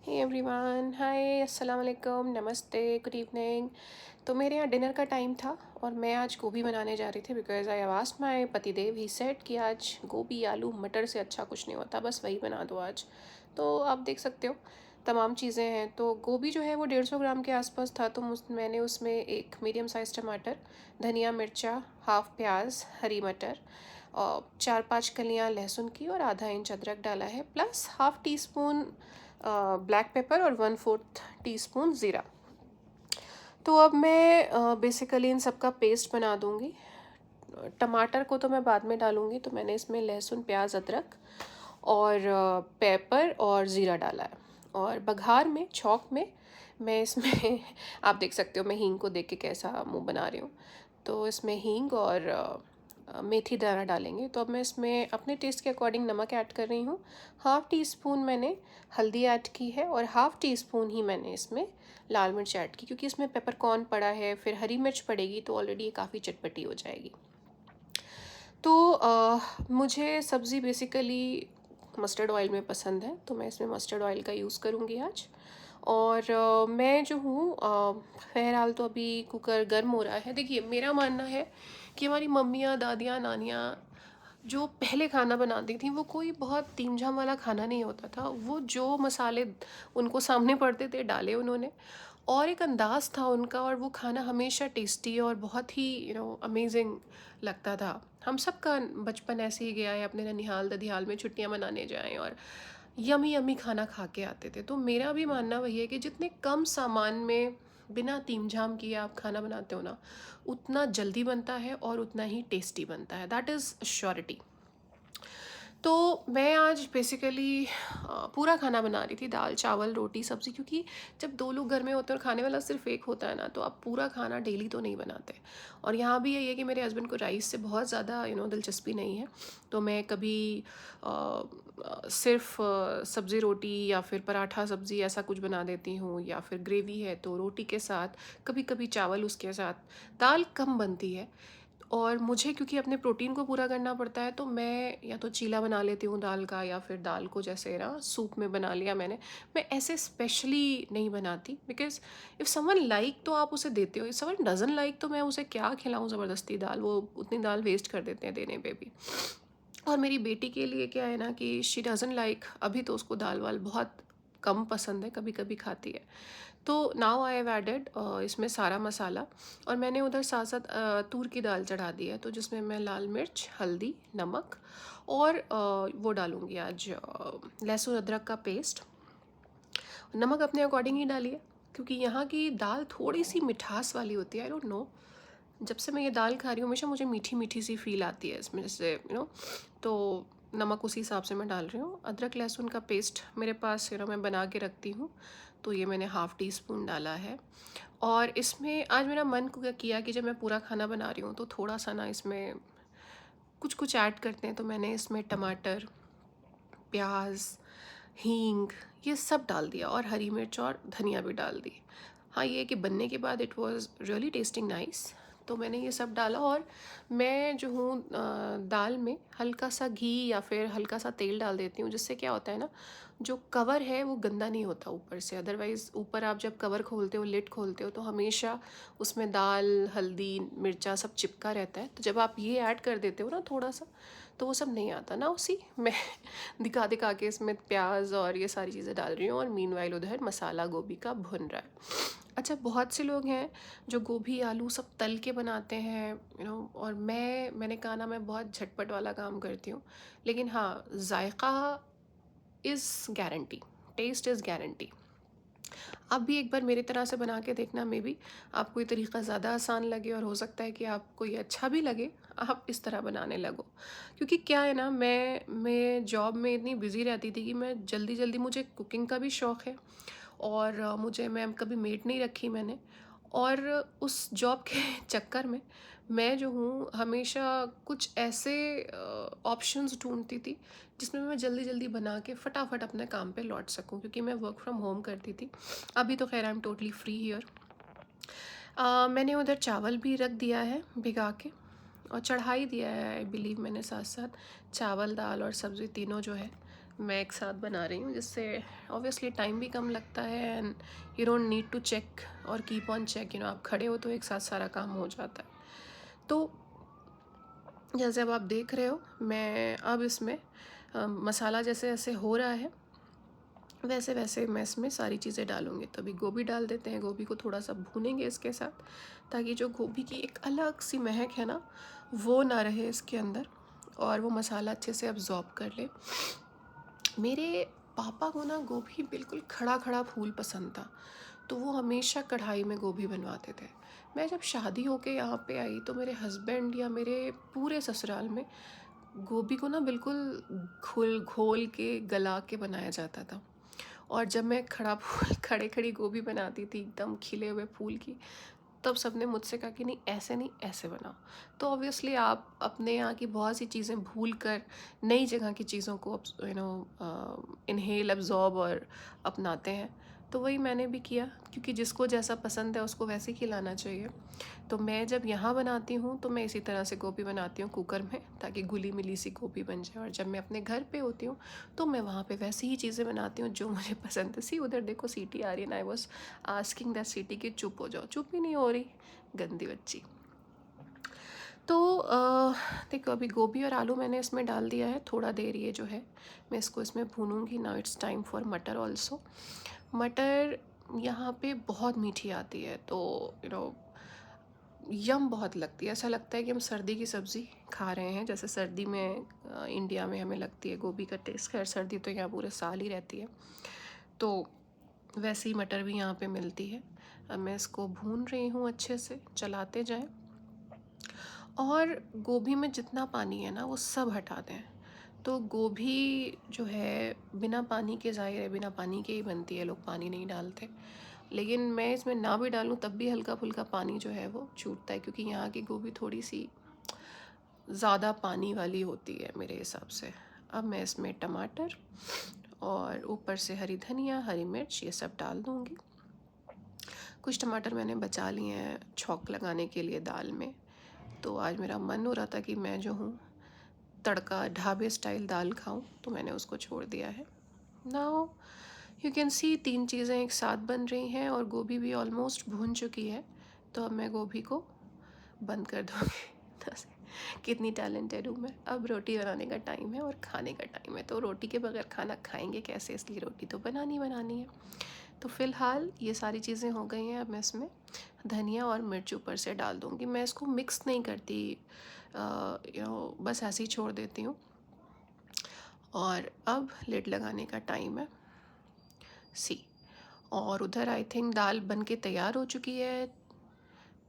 Hey everyone, हाय, अस्सलाम वालेकुम, नमस्ते, गुड इवनिंग। तो मेरे यहाँ डिनर का टाइम था और मैं आज गोभी बनाने जा रही थी because I have asked my पतिदेव। ही सेड कि आज गोभी आलू मटर से अच्छा कुछ नहीं होता, बस वही बना दो आज। तो आप देख सकते हो तमाम चीज़ें हैं। तो गोभी जो है वो 150 ग्राम के आसपास था, तो मैंने उसमें एक मीडियम साइज़ टमाटर, धनिया मिर्चा, हाफ़ प्याज, हरी मटर और 4-5 कलियाँ लहसुन की और आधा इंच अदरक डाला है, plus half tea spoon black pepper और 1/4 टीस्पून ज़ीरा। तो अब मैं बेसिकली इन सब का पेस्ट बना दूँगी। टमाटर को तो मैं बाद में डालूँगी, तो मैंने इसमें लहसुन, प्याज, अदरक और पेपर और ज़ीरा डाला है। और बघार में, छौंक में मैं इसमें आप देख सकते हो मैं हींग को देख के कैसा मुँह बना रही हूँ। तो इसमें हींग और मेथी दाना डालेंगे। तो अब मैं इसमें अपने टेस्ट के अकॉर्डिंग नमक ऐड कर रही हूँ। हाफ़ टी स्पून मैंने हल्दी ऐड की है और हाफ़ टी स्पून ही मैंने इसमें लाल मिर्च ऐड की, क्योंकि इसमें पेपरकॉर्न पड़ा है, फिर हरी मिर्च पड़ेगी तो ऑलरेडी ये काफ़ी चटपटी हो जाएगी। तो मुझे सब्ज़ी बेसिकली मस्टर्ड ऑयल में पसंद है, तो मैं इसमें मस्टर्ड ऑयल का यूज़ करूँगी आज। और मैं जो हूँ बहरहाल तो अभी कुकर गर्म हो रहा है। देखिए, मेरा मानना है कि हमारी मम्मियाँ, दादियाँ, नानियाँ जो पहले खाना बनाती थी वो कोई बहुत तीमझाम वाला खाना नहीं होता था। वो जो मसाले उनको सामने पड़ते थे डाले उन्होंने, और एक अंदाज़ था उनका, और वो खाना हमेशा टेस्टी और बहुत ही अमेजिंग लगता था। हम सब का बचपन ऐसे ही गया है, अपने ननिहाल ददिहाल में छुट्टियां मनाने जाएं और यमी यमी खाना खा के आते थे। तो मेरा भी मानना वही है कि जितने कम सामान में बिना तीमझाम किए आप खाना बनाते हो ना, उतना जल्दी बनता है और उतना ही टेस्टी बनता है। That is surety. तो मैं आज बेसिकली पूरा खाना बना रही थी, दाल चावल रोटी सब्ज़ी, क्योंकि जब 2 लोग घर में होते हैं और खाने वाला सिर्फ एक होता है ना, तो आप पूरा खाना डेली तो नहीं बनाते। और यहाँ भी यही है कि मेरे हस्बैंड को राइस से बहुत ज़्यादा दिलचस्पी नहीं है। तो मैं कभी सिर्फ सब्ज़ी रोटी या फिर पराठा सब्ज़ी ऐसा कुछ बना देती हूँ, या फिर ग्रेवी है तो रोटी के साथ, कभी कभी चावल उसके साथ। दाल कम बनती है, और मुझे क्योंकि अपने प्रोटीन को पूरा करना पड़ता है, तो मैं या तो चीला बना लेती हूँ दाल का, या फिर दाल को जैसे ना सूप में बना लिया मैंने। मैं ऐसे स्पेशली नहीं बनाती, बिकॉज इफ़ समवन लाइक तो आप उसे देते हो, इफ़ समवन डजन लाइक तो मैं उसे क्या खिलाऊँ ज़बरदस्ती दाल, वो उतनी दाल वेस्ट कर देते हैं देने पे भी। और मेरी बेटी के लिए क्या है ना कि शी डजन लाइक, अभी तो उसको दाल वाल बहुत कम पसंद है, कभी कभी खाती है। तो नाउ आई हैव एडेड इसमें सारा मसाला, और मैंने उधर साथ साथ तूर की दाल चढ़ा दी है, तो जिसमें मैं लाल मिर्च, हल्दी, नमक और वो डालूँगी आज लहसुन अदरक का पेस्ट। नमक अपने अकॉर्डिंग ही डालिए, क्योंकि यहाँ की दाल थोड़ी सी मिठास वाली होती है। आई डोंट नो, जब से मैं ये दाल खा रही हूँ हमेशा मुझे मीठी मीठी सी फील आती है इसमें, जैसे तो नमक उसी हिसाब से मैं डाल रही हूँ। अदरक लहसुन का पेस्ट मेरे पास मैं बना के रखती हूँ, तो ये मैंने हाफ़ टी स्पून डाला है। और इसमें आज मेरा मन को क्या किया कि जब मैं पूरा खाना बना रही हूँ तो थोड़ा सा ना इसमें कुछ कुछ ऐड करते हैं, तो मैंने इसमें टमाटर, प्याज, हींग, ये सब डाल दिया, और हरी मिर्च और धनिया भी डाल दी। हाँ, ये है कि बनने के बाद it was really testing nice. तो मैंने ये सब डाला, और मैं जो हूँ दाल में हल्का सा घी या फिर हल्का सा तेल डाल देती हूँ, जिससे क्या होता है ना, जो कवर है वो गंदा नहीं होता ऊपर से। अदरवाइज़ ऊपर आप जब कवर खोलते हो, लिड खोलते हो, तो हमेशा उसमें दाल, हल्दी, मिर्चा सब चिपका रहता है। तो जब आप ये ऐड कर देते हो ना थोड़ा सा, तो वो सब नहीं आता ना। उसी मैं दिखा दिखा के इसमें प्याज और ये सारी चीज़ें डाल रही हूँ, और मीनवाइल उधर मसाला गोभी का भुन रहा है। अच्छा, बहुत से लोग हैं जो गोभी आलू सब तल के बनाते हैं, और मैंने कहा ना, मैं बहुत झटपट वाला काम करती हूँ। लेकिन हाँ, जायका is guarantee, taste is guarantee. आप भी एक बार मेरी तरह से बना के देखना, मे बी आपको ये तरीका ज़्यादा आसान लगे, और हो सकता है कि आपको ये अच्छा भी लगे, आप इस तरह बनाने लगो। क्योंकि क्या है ना, मैं जॉब में इतनी बिज़ी रहती थी कि मैं जल्दी जल्दी, मुझे कुकिंग का भी शौक़ है, और मैं कभी मेड नहीं रखी मैंने। और उस जॉब के चक्कर में मैं जो हूँ हमेशा कुछ ऐसे ऑप्शंस ढूंढती थी जिसमें मैं जल्दी जल्दी बना के फटाफट अपने काम पे लौट सकूं, क्योंकि मैं वर्क फ्रॉम होम करती थी। अभी तो खैर I am totally free here. मैंने उधर चावल भी रख दिया है भिगा के, और चढ़ा ही दिया है आई बिलीव मैंने, साथ साथ चावल दाल और सब्ज़ी तीनों जो है मैं एक साथ बना रही हूँ, जिससे ऑब्वियसली टाइम भी कम लगता है and you don't need to check और कीप ऑन चेक, आप खड़े हो तो एक साथ सारा काम हो जाता है। तो जैसे अब आप देख रहे हो, मैं अब इसमें मसाला जैसे जैसे हो रहा है वैसे वैसे मैं इसमें सारी चीज़ें डालूँगी। तो अभी गोभी डाल देते हैं, गोभी को थोड़ा सा भूनेंगे इसके साथ, ताकि जो गोभी की एक अलग सी महक है ना, वो ना रहे इसके अंदर और वो मसाला अच्छे से अब्जॉर्ब कर ले। मेरे पापा को ना गोभी बिल्कुल खड़ा खड़ा फूल पसंद था, तो वो हमेशा कढ़ाई में गोभी बनवाते थे। मैं जब शादी होके यहाँ पे आई तो मेरे हस्बैंड या मेरे पूरे ससुराल में गोभी को ना बिल्कुल घोल घोल के गला के बनाया जाता था। और जब मैं खड़ा फूल खड़े खड़ी गोभी बनाती थी एकदम खिले हुए फूल की, तब सबने मुझसे कहा कि नहीं ऐसे बनाओ। तो ऑब्वियसली आप अपने यहाँ की बहुत सी चीज़ें भूल कर नई जगह की चीज़ों को इनहेल अब्जॉर्ब और अपनाते हैं। तो वही मैंने भी किया, क्योंकि जिसको जैसा पसंद है उसको वैसे ही खिलाना चाहिए। तो मैं जब यहाँ बनाती हूँ तो मैं इसी तरह से गोभी बनाती हूँ कुकर में, ताकि घुली मिली सी गोभी बन जाए। और जब मैं अपने घर पे होती हूँ तो मैं वहाँ पे वैसी ही चीज़ें बनाती हूँ जो मुझे पसंद है। सी उधर देखो सीटी आ रही है, आई वॉज आस्किंग दैट सीटी कि चुप हो जाओ, चुप ही नहीं हो रही, गंदी बच्ची। तो देखो अभी गोभी और आलू मैंने इसमें डाल दिया है। थोड़ा देर ये जो है मैं इसको इसमें भूनूंगी। नाउ इट्स टाइम फॉर मटर ऑल्सो। मटर यहाँ पे बहुत मीठी आती है, तो यम बहुत लगती है। ऐसा लगता है कि हम सर्दी की सब्ज़ी खा रहे हैं, जैसे सर्दी में इंडिया में हमें लगती है गोभी का टेस्ट। खैर सर्दी तो यहाँ पूरे साल ही रहती है, तो वैसी मटर भी यहाँ पे मिलती है। अब मैं इसको भून रही हूँ, अच्छे से चलाते जाएं और गोभी में जितना पानी है ना वो सब हटा दें। तो गोभी जो है बिना पानी के, ज़ाहिर है बिना पानी के ही बनती है, लोग पानी नहीं डालते। लेकिन मैं इसमें ना भी डालूँ तब भी हल्का फुल्का पानी जो है वो छूटता है, क्योंकि यहाँ की गोभी थोड़ी सी ज़्यादा पानी वाली होती है मेरे हिसाब से। अब मैं इसमें टमाटर और ऊपर से हरी धनिया, हरी मिर्च ये सब डाल दूँगी। कुछ टमाटर मैंने बचा लिए हैं छौंक लगाने के लिए दाल में। तो आज मेरा मन हो रहा था कि मैं जो हूँ तड़का ढाबे स्टाइल दाल खाऊं, तो मैंने उसको छोड़ दिया है। नाउ यू कैन सी 3 चीज़ें एक साथ बन रही हैं और गोभी भी ऑलमोस्ट भून चुकी है। तो अब मैं गोभी को बंद कर दूँगी। कितनी टैलेंटेड हूँ मैं। अब रोटी बनाने का टाइम है और खाने का टाइम है, तो रोटी के बगैर खाना खाएंगे कैसे, इसलिए रोटी तो बनानी बनानी है। तो फ़िलहाल ये सारी चीज़ें हो गई हैं। अब मैं इसमें धनिया और मिर्च ऊपर से डाल दूँगी। मैं इसको मिक्स नहीं करती, बस ऐसे ही छोड़ देती हूँ। और अब लिड लगाने का टाइम है। सी और उधर आई थिंक दाल बन के तैयार हो चुकी है।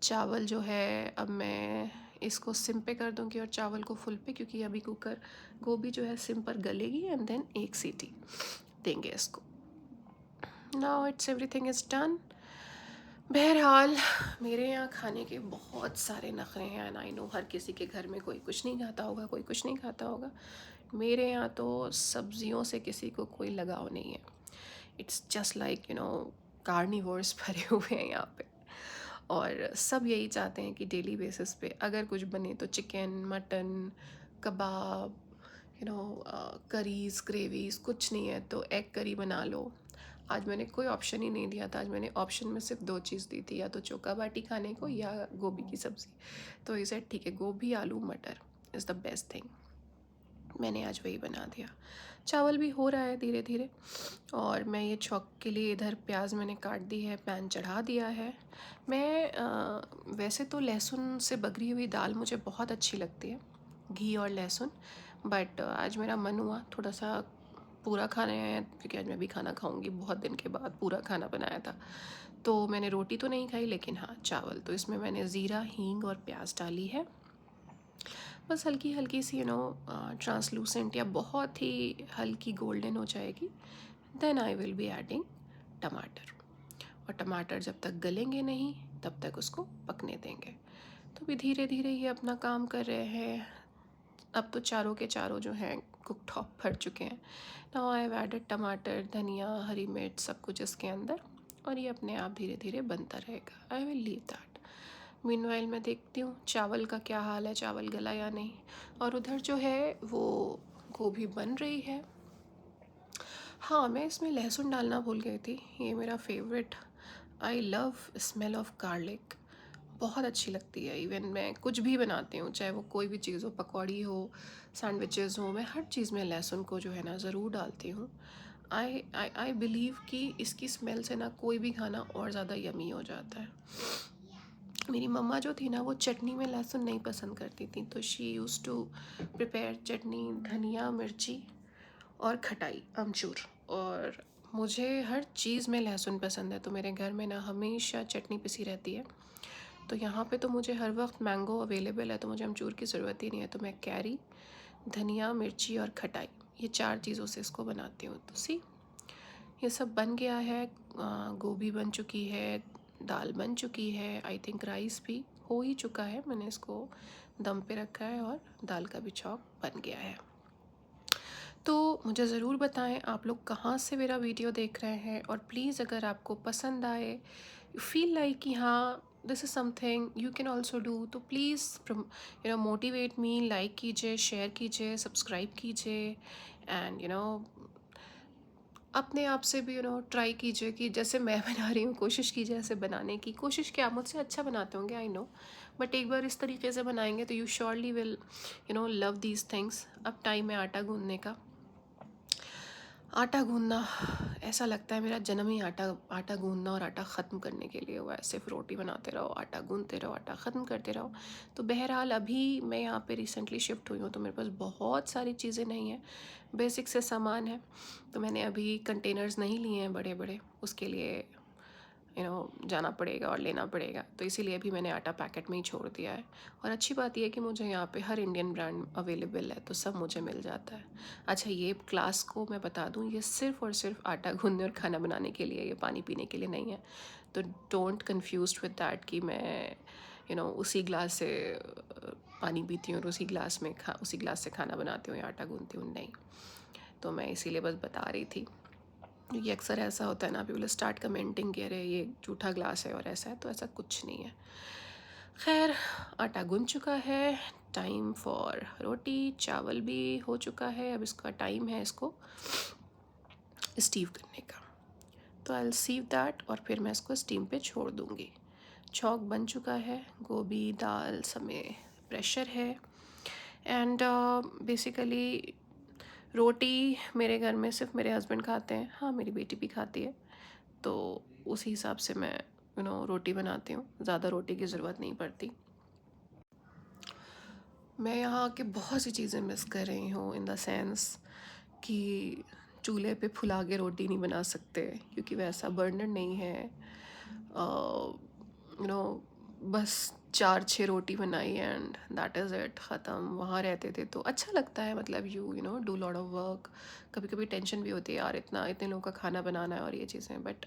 चावल जो है अब मैं इसको सिम पे कर दूँगी और चावल को फुल पे, क्योंकि अभी कुकर गोभी जो है सिम पर गलेगी एंड देन एक सीटी देंगे इसको। Now it's everything is done. बहरहाल मेरे यहाँ खाने के बहुत सारे नखरे हैं एंड आई नो हर किसी के घर में कोई कुछ नहीं खाता होगा, कोई कुछ नहीं खाता होगा। मेरे यहाँ तो सब्जियों से किसी को कोई लगाव नहीं है। इट्स जस्ट लाइक कार्निवोर्स भरे हुए हैं यहाँ पे। और सब यही चाहते हैं कि डेली बेसिस पे अगर कुछ बने तो चिकन, मटन, कबाब, करीज़, ग्रेवीज़, कुछ नहीं है तो एग करी बना लो। आज मैंने कोई ऑप्शन ही नहीं दिया था। आज मैंने ऑप्शन में सिर्फ 2 चीज़ दी थी, या तो चोका बाटी खाने को या गोभी की सब्ज़ी। तो ये सेट ठीक है, गोभी आलू मटर इज़ द बेस्ट थिंग। मैंने आज वही बना दिया। चावल भी हो रहा है धीरे धीरे और मैं ये छौंक के लिए इधर प्याज मैंने काट दी है, पैन चढ़ा दिया है। मैं वैसे तो लहसुन से बगरी हुई दाल मुझे बहुत अच्छी लगती है, घी और लहसुन। बट आज मेरा मन हुआ थोड़ा सा पूरा खाना है, क्योंकि आज मैं भी खाना खाऊंगी, बहुत दिन के बाद पूरा खाना बनाया था। तो मैंने रोटी तो नहीं खाई, लेकिन हाँ चावल। तो इसमें मैंने ज़ीरा, हींग और प्याज डाली है। बस हल्की हल्की सी ट्रांसलूसेंट या बहुत ही हल्की गोल्डन हो जाएगी, then I will be adding टमाटर। और टमाटर जब तक गलेंगे नहीं तब तक उसको पकने देंगे। तो भी धीरे धीरे ये अपना काम कर रहे हैं। अब तो चारों के चारों जो हैं कुक टॉप भर चुके हैं। नाउ आई हैव एडेड टमाटर, धनिया, हरी मिर्च, सब कुछ इसके अंदर, और ये अपने आप धीरे धीरे बनता रहेगा। I will leave that. Meanwhile मैं देखती हूँ चावल का क्या हाल है, चावल गला या नहीं। और उधर जो है वो गोभी बन रही है। हाँ, मैं इसमें लहसुन डालना भूल गई थी। ये मेरा favourite, I love smell of garlic, बहुत अच्छी लगती है। इवन मैं कुछ भी बनाती हूँ, चाहे वो कोई भी चीज़ हो, पकौड़ी हो, सैंडविचेज़ हो, मैं हर चीज़ में लहसुन को जो है ना ज़रूर डालती हूँ। आई बिलीव कि इसकी स्मेल से ना कोई भी खाना और ज़्यादा यम्मी हो जाता है। मेरी मम्मा जो थी ना, वो चटनी में लहसुन नहीं पसंद करती थी, तो शी यूज़ टू प्रिपेयर चटनी, धनिया, मिर्ची और खटाई, अमचूर। और मुझे हर चीज़ में लहसुन पसंद है, तो मेरे घर में ना हमेशा चटनी पिसी रहती है। तो यहाँ पे तो मुझे हर वक्त मैंगो अवेलेबल है, तो मुझे अमचूर की ज़रूरत ही नहीं है। तो मैं कैरी, धनिया, मिर्ची और खटाई, ये 4 चीज़ों से इसको बनाती हूँ। तो सी, ये सब बन गया है। गोभी बन चुकी है, दाल बन चुकी है, आई थिंक राइस भी हो ही चुका है। मैंने इसको दम पे रखा है और दाल का भी चौक बन गया है। तो मुझे ज़रूर बताएं आप लोग कहाँ से मेरा वीडियो देख रहे हैं, और प्लीज़ अगर आपको पसंद आए, यू फील लाइक कि हाँ this is something you can also do, तो प्लीज़ मोटिवेट मी, लाइक कीजिए, शेयर कीजिए, सब्सक्राइब कीजिए, एंड अपने आप से भी ट्राई कीजिए कि जैसे मैं बना रही हूँ, कोशिश कीजिए ऐसे बनाने की। कोशिश क्या, मुझसे अच्छा बनाते होंगे, आई नो, बट एक बार इस तरीके से बनाएंगे तो you surely will love these things. अब टाइम है आटा गूंदने का। आटा गूंदना, ऐसा लगता है मेरा जन्म ही आटा आटा गूंदना और आटा ख़त्म करने के लिए हुआ है। सिर्फ रोटी बनाते रहो, आटा गूंदते रहो, आटा ख़त्म करते रहो। तो बहरहाल अभी मैं यहाँ पे रिसेंटली शिफ्ट हुई हूँ, तो मेरे पास बहुत सारी चीज़ें नहीं हैं, बेसिक से सामान है। तो मैंने अभी कंटेनर्स नहीं लिए हैं बड़े बड़े, उसके लिए जाना पड़ेगा और लेना पड़ेगा। तो इसीलिए अभी मैंने आटा पैकेट में ही छोड़ दिया है। और अच्छी बात यह है कि मुझे यहाँ पे हर इंडियन ब्रांड अवेलेबल है, तो सब मुझे मिल जाता है। अच्छा, ये क्लास को मैं बता दूँ, ये सिर्फ़ और सिर्फ आटा गूंदने और खाना बनाने के लिए, ये पानी पीने के लिए नहीं है। तो डोंट कन्फ्यूज़ विद दैट कि मैं उसी ग्लास से पानी पीती हूँ और उसी ग्लास से खाना बनाती हूँ या आटा गूंदती हूँ, नहीं। तो मैं इसीलिए बस बता रही थी। ये अक्सर ऐसा होता है ना, पीपल स्टार्ट कमेंटिंग कि अरे ये जूठा ग्लास है और ऐसा है, तो ऐसा कुछ नहीं है। खैर, आटा गूंद चुका है, टाइम फॉर रोटी। चावल भी हो चुका है, अब इसका टाइम है इसको स्टीव करने का। तो आई विल सीव दैट और फिर मैं इसको स्टीम पे छोड़ दूँगी। चौक बन चुका है, गोभी, दाल सब में प्रेशर है। एंड बेसिकली रोटी मेरे घर में सिर्फ मेरे हस्बैंड खाते हैं, हाँ मेरी बेटी भी खाती है। तो उसी हिसाब से मैं रोटी बनाती हूँ, ज़्यादा रोटी की ज़रूरत नहीं पड़ती। मैं यहाँ आके बहुत सी चीज़ें मिस कर रही हूँ, इन द सेंस कि चूल्हे पे फुला के रोटी नहीं बना सकते क्योंकि वैसा बर्नर नहीं है। बस 4-6 रोटी बनाई एंड दैट इज़ इट, ख़त्म। वहाँ रहते थे तो अच्छा लगता है, मतलब you do lot of work. कभी कभी टेंशन भी होती है, यार इतने लोगों का खाना बनाना है और ये चीज़ें, but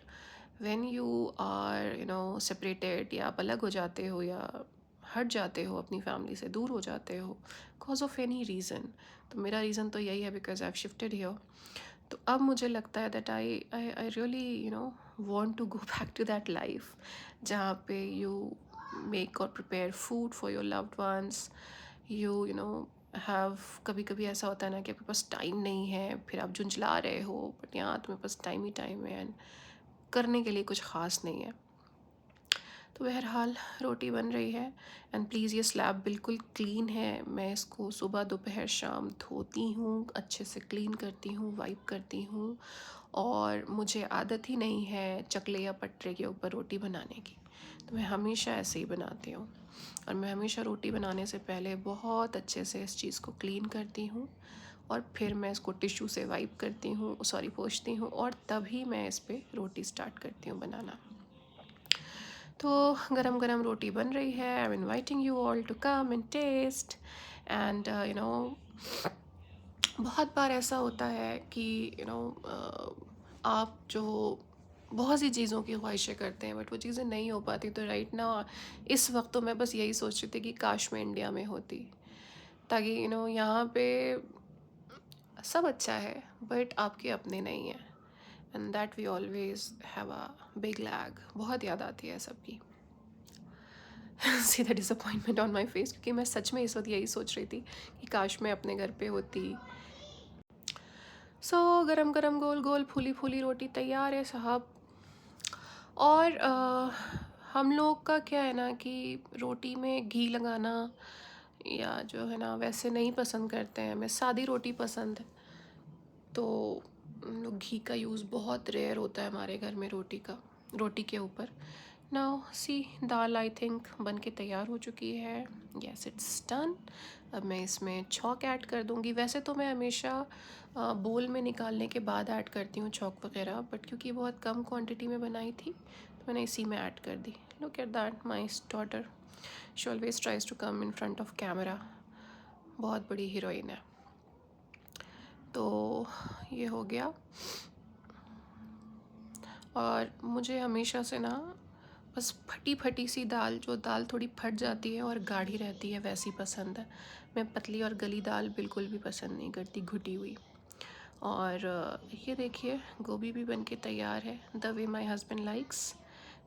when you are separated, या आप अलग हो जाते हो या हट जाते हो, अपनी फैमिली से दूर हो जाते हो बिकॉज ऑफ एनी रीज़न। तो मेरा रीज़न तो यही है, because I have shifted here. तो अब मुझे लगता है that I really want to go back to that life जहाँ पे you make or prepare food for your loved ones, you have, कभी कभी ऐसा होता है ना कि आपके पास टाइम नहीं है, फिर आप झुंझला रहे हो, बट यहाँ तुम्हें पास टाइम ही टाइम है एंड करने के लिए कुछ ख़ास नहीं है। तो बहरहाल रोटी बन रही है। एंड प्लीज़, ये स्लैब बिल्कुल क्लीन है, मैं इसको सुबह दोपहर शाम धोती हूँ, अच्छे से क्लीन करती हूँ, वाइप करती हूँ। और मुझे आदत ही नहीं है चकले या पटरे के ऊपर रोटी बनाने की, तो मैं हमेशा ऐसे ही बनाती हूँ। और मैं हमेशा रोटी बनाने से पहले बहुत अच्छे से इस चीज़ को क्लीन करती हूँ, और फिर मैं इसको टिश्यू से वाइप करती हूँ, सॉरी पोंछती हूँ, और तभी मैं इस पर रोटी स्टार्ट करती हूँ बनाना। तो गरम गरम रोटी बन रही है। I am inviting you all to come and taste. And बहुत बार ऐसा होता है कि आप जो बहुत सी चीज़ों की ख्वाहिशें करते हैं, बट वो चीज़ें नहीं हो पाती। तो राइट ना, इस वक्त तो मैं बस यही सोच रही थी कि काश मैं इंडिया में होती, ताकि यहाँ पे सब अच्छा है बट आपके अपने नहीं हैं, and that we always have a big lag. बहुत याद आती है सबकी। See the disappointment on my face, क्योंकि मैं सच में इस वक्त यही सोच रही थी कि काश मैं अपने घर पे होती। सो गरम गरम गोल गोल फूली फूली रोटी तैयार है साहब। और हम लोग का क्या है ना कि रोटी में घी लगाना या जो है ना वैसे नहीं पसंद करते हैं, हमें सादी रोटी पसंद है। तो हम लोग घी का यूज़ बहुत रेयर होता है हमारे घर में रोटी के ऊपर। Now see dal I think बन के तैयार हो चुकी है। Yes it's done. अब मैं इसमें छौंक ऐड कर दूँगी। वैसे तो मैं हमेशा बोल में निकालने के बाद ऐड करती हूँ छौंक वगैरह, बट क्योंकि बहुत कम क्वांटिटी में बनाई थी तो मैंने इसी में ऐड कर दी। Look at that my daughter, she always tries to come in front of camera. बहुत बड़ी हीरोइन है। तो ये हो गया। और मुझे हमेशा से ना बस फटी फटी सी दाल, जो दाल थोड़ी फट जाती है और गाढ़ी रहती है, वैसी पसंद है। मैं पतली और गली दाल बिल्कुल भी पसंद नहीं करती, घुटी हुई। और ये देखिए गोभी भी बन के तैयार है, the way my husband likes.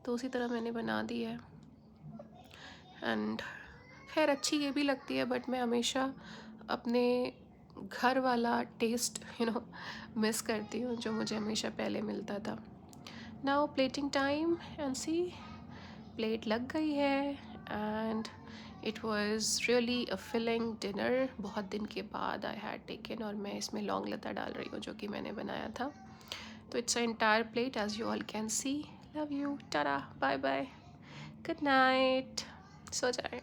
तो उसी तरह मैंने बना दी है। एंड खैर अच्छी ये भी लगती है, बट मैं हमेशा अपने घर वाला टेस्ट मिस करती हूँ, जो मुझे हमेशा पहले मिलता था। Now plating time and see plate लग गई है। And it was really a filling dinner. बहुत दिन के बाद आई हैड टेकन, और मैं इसमें लौंग लता डाल रही हूँ जो कि मैंने बनाया था। तो it's a entire plate as you all can see. Love you, tata, bye bye, good night, सो जाए।